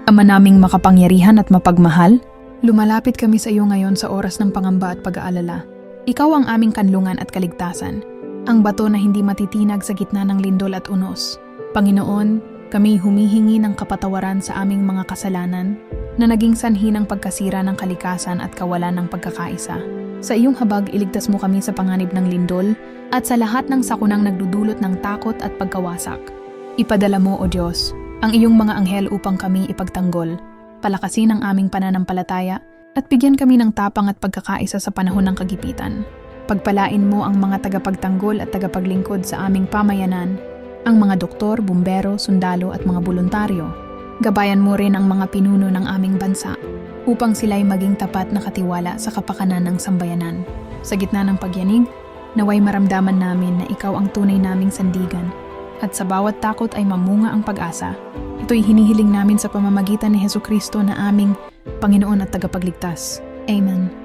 Ama naming makapangyarihan at mapagmahal, lumalapit kami sa iyo ngayon sa oras ng pangamba at pag-aalala. Ikaw ang aming kanlungan at kaligtasan, ang bato na hindi matitinag sa gitna ng lindol at unos. Panginoon, kami humihingi ng kapatawaran sa aming mga kasalanan na naging sanhi ng pagkasira ng kalikasan at kawalan ng pagkakaisa. Sa iyong habag, iligtas mo kami sa panganib ng lindol at sa lahat ng sakunang nagdudulot ng takot at pagkawasak. Ipadala mo, O Diyos, ang iyong mga anghel upang kami ipagtanggol, palakasin ang aming pananampalataya at bigyan kami ng tapang at pagkakaisa sa panahon ng kagipitan. Pagpalain mo ang mga tagapagtanggol at tagapaglingkod sa aming pamayanan, ang mga doktor, bumbero, sundalo at mga voluntaryo. Gabayan mo rin ang mga pinuno ng aming bansa upang sila'y maging tapat na katiwala sa kapakanan ng sambayanan. Sa gitna ng pagyanig, naway maramdaman namin na ikaw ang tunay naming sandigan at sa bawat takot ay mamunga ang pag-asa. Ito'y hinihiling namin sa pamamagitan ni Hesukristo na aming Panginoon at Tagapagligtas. Amen.